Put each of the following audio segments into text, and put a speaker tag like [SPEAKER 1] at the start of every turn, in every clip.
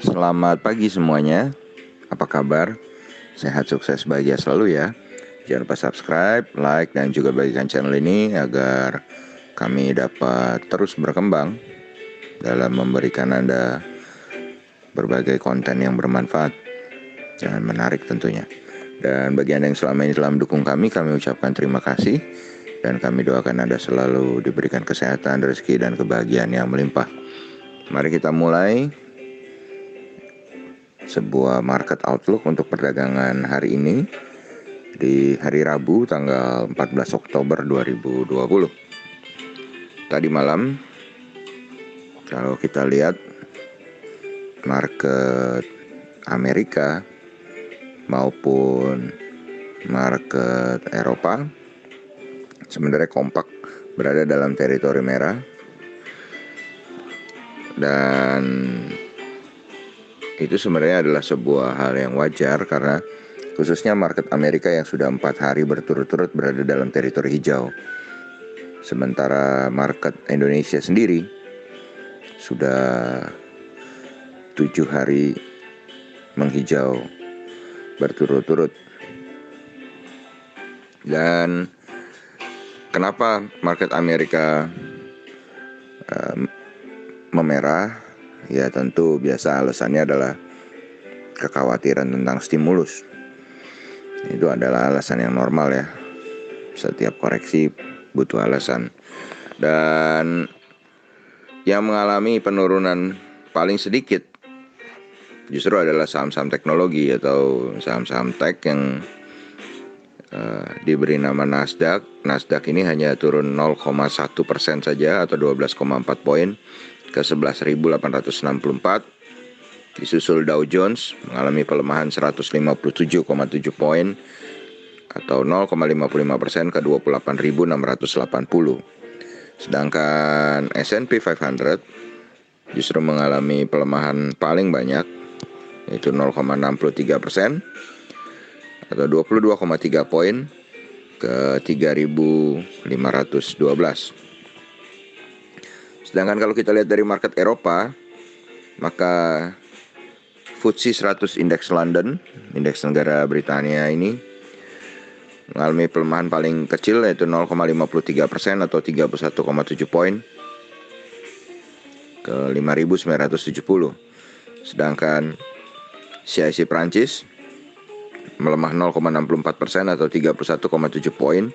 [SPEAKER 1] Selamat pagi semuanya. Apa kabar? Sehat, sukses, bahagia selalu ya. Jangan lupa subscribe, like, dan juga bagikan channel ini agar kami dapat terus berkembang dalam memberikan Anda berbagai konten yang bermanfaat dan menarik tentunya. Dan bagi Anda yang selama ini telah mendukung kami ucapkan terima kasih. Dan kami doakan Anda selalu diberikan kesehatan, rezeki, dan kebahagiaan yang melimpah. Mari kita mulai sebuah market outlook untuk perdagangan hari ini di hari Rabu tanggal 14 Oktober 2020. Tadi malam kalau kita lihat market Amerika maupun market Eropa sebenarnya kompak berada dalam teritori merah, dan itu sebenarnya adalah sebuah hal yang wajar karena khususnya market Amerika yang sudah 4 hari berturut-turut berada dalam teritori hijau. Sementara market Indonesia sendiri sudah 7 hari menghijau berturut-turut. Dan kenapa market Amerika memerah? Ya tentu biasa alasannya adalah kekhawatiran tentang stimulus. Itu adalah alasan yang normal ya. Setiap koreksi butuh alasan. Dan yang mengalami penurunan paling sedikit justru adalah saham-saham teknologi atau saham-saham tech yang diberi nama Nasdaq. Nasdaq ini hanya turun 0,1% saja atau 12,4 poin ke 11.864. Disusul Dow Jones mengalami pelemahan 157,7 poin atau 0,55% ke 28.680. Sedangkan S&P 500 justru mengalami pelemahan paling banyak, yaitu 0,63% atau 22,3 poin ke 3.512. Sedangkan kalau kita lihat dari market Eropa, maka FTSE 100 Index London, indeks negara Britania ini mengalami pelemahan paling kecil, yaitu 0,53% atau 31,7 poin ke 5.970. Sedangkan CAC Prancis melemah 0,64% atau 31,7 poin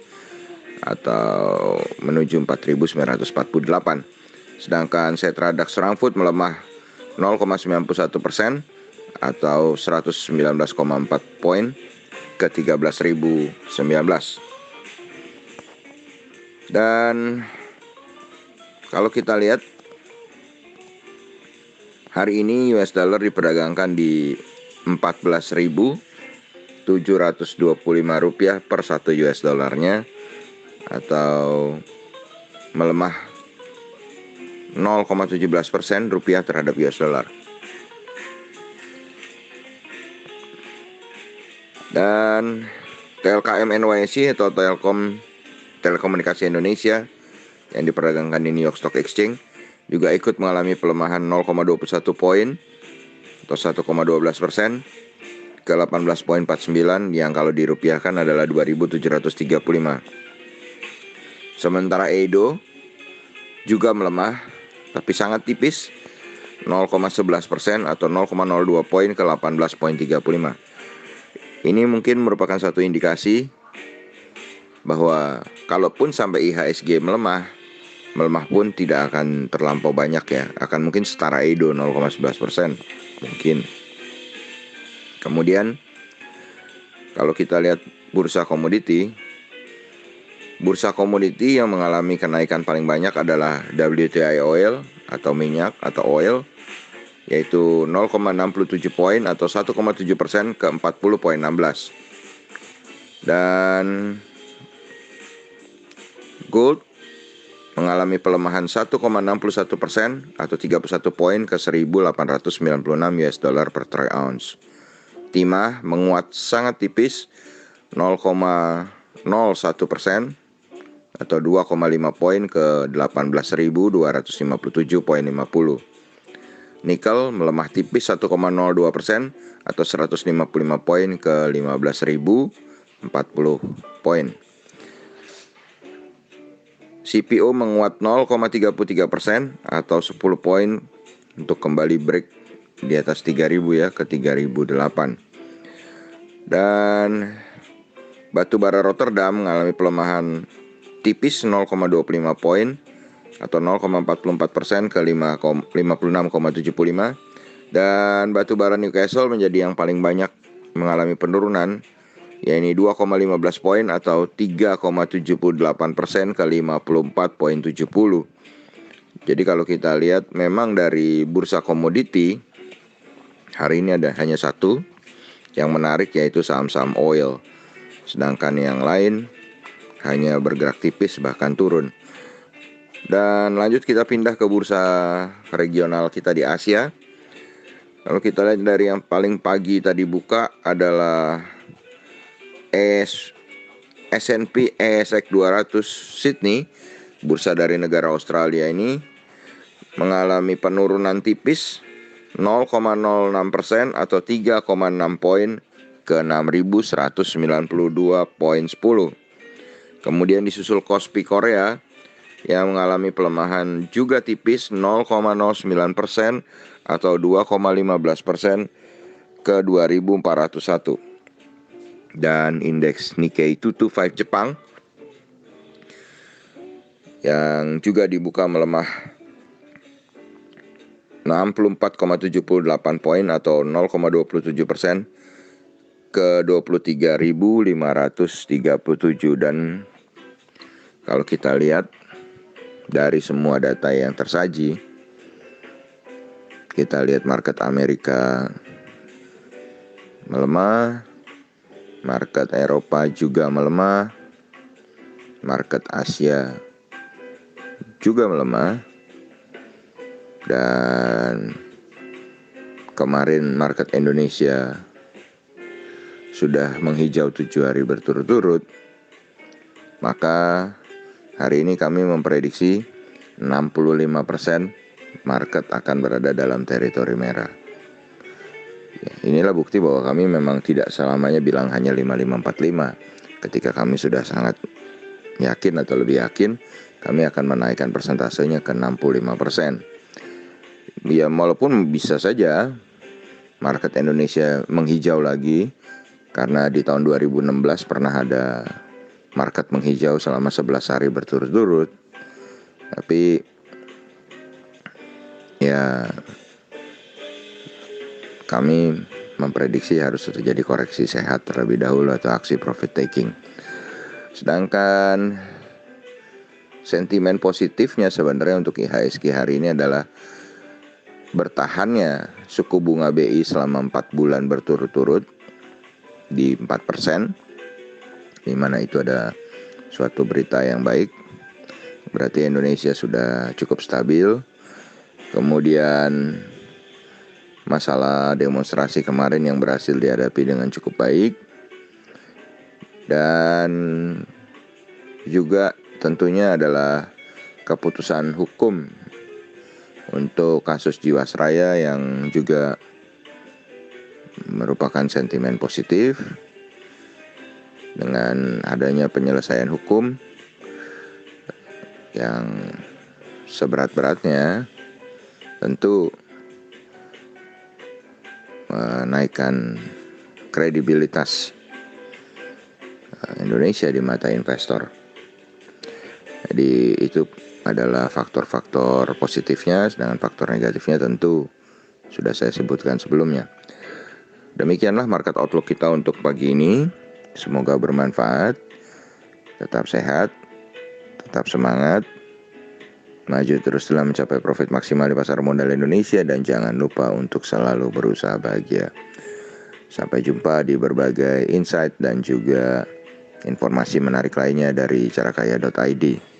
[SPEAKER 1] atau menuju 4.948. Sedangkan Xetra DAX Frankfurt melemah 0,91% atau 119,4 poin ke 13.019. Dan kalau kita lihat hari ini US dollar diperdagangkan di 14.725 rupiah per 1 US dollarnya atau melemah 0,17% rupiah terhadap US dollar. Dan TLKM NYSE atau Telekomunikasi Indonesia yang diperdagangkan di New York Stock Exchange juga ikut mengalami pelemahan 0,21 poin atau 1,12% ke 18,49 yang kalau dirupiahkan adalah 2.735. Sementara Edo juga melemah tapi sangat tipis, 0,11% atau 0,02 poin ke 18,35. Ini mungkin merupakan satu indikasi bahwa kalaupun sampai IHSG melemah pun tidak akan terlampau banyak ya, akan mungkin setara Edo 0,11% mungkin. Kemudian kalau kita lihat bursa komoditi yang mengalami kenaikan paling banyak adalah WTI oil atau minyak atau oil, yaitu 0,67 poin atau 1,7% ke 40,16. Dan gold mengalami pelemahan 1,61% atau 31 poin ke 1.896 US dollar per troy ounce. Timah menguat sangat tipis 0,01% atau 2,5 poin ke 18.257,50. Nikel melemah tipis 1,02% atau 155 poin ke 15.040 poin. CPO menguat 0,33% atau 10 poin untuk kembali break di atas 3.000 ya, ke 3.008. Dan batu bara Rotterdam mengalami pelemahan tipis 0,25 poin atau 0,44% ke 56,75. Dan batu bara Newcastle menjadi yang paling banyak mengalami penurunan, yaitu 2,15 poin atau 3,78% ke 54,70. Jadi kalau kita lihat memang dari bursa komoditi hari ini ada hanya satu yang menarik, yaitu saham-saham oil. Sedangkan yang lain hanya bergerak tipis bahkan turun. Dan lanjut kita pindah ke bursa regional kita di Asia. Kalau kita lihat dari yang paling pagi tadi buka adalah S&P ASX 200 Sydney, bursa dari negara Australia ini mengalami penurunan tipis 0,06% atau 3,6 poin ke 6.192,10. Kemudian disusul Kospi Korea yang mengalami pelemahan juga tipis 0,09% atau 2,15% ke 2.401. Dan indeks Nikkei 225 Jepang yang juga dibuka melemah 64,78 poin atau 0,27% ke 23.537. Dan kalau kita lihat dari semua data yang tersaji, kita lihat market Amerika melemah, market Eropa juga melemah, market Asia juga melemah. Dan kemarin market Indonesia sudah menghijau 7 hari berturut-turut. Maka hari ini kami memprediksi 65% market akan berada dalam teritori merah. Ya, inilah bukti bahwa kami memang tidak selamanya bilang hanya 5545. Ketika kami sudah sangat yakin atau lebih yakin, kami akan menaikkan persentasenya ke 65%. Ya, walaupun bisa saja market Indonesia menghijau lagi, karena di tahun 2016 pernah ada market menghijau selama 11 hari berturut-turut. Tapi ya, kami memprediksi harus terjadi koreksi sehat terlebih dahulu atau aksi profit taking. Sedangkan sentimen positifnya sebenarnya untuk IHSG hari ini adalah bertahannya suku bunga BI selama 4 bulan berturut-turut di 4%, di mana itu ada suatu berita yang baik. Berarti Indonesia sudah cukup stabil. Kemudian masalah demonstrasi kemarin yang berhasil dihadapi dengan cukup baik. Dan juga tentunya adalah keputusan hukum untuk kasus Jiwasraya yang juga merupakan sentimen positif. Dengan adanya penyelesaian hukum yang seberat-beratnya, tentu menaikkan kredibilitas Indonesia di mata investor. Jadi itu adalah faktor-faktor positifnya, sedangkan faktor negatifnya tentu sudah saya sebutkan sebelumnya. Demikianlah market outlook kita untuk pagi ini. Semoga bermanfaat. Tetap sehat, tetap semangat, maju terus dalam mencapai profit maksimal di pasar modal Indonesia, dan jangan lupa untuk selalu berusaha bahagia. Sampai jumpa di berbagai insight dan juga informasi menarik lainnya dari carakaya.id.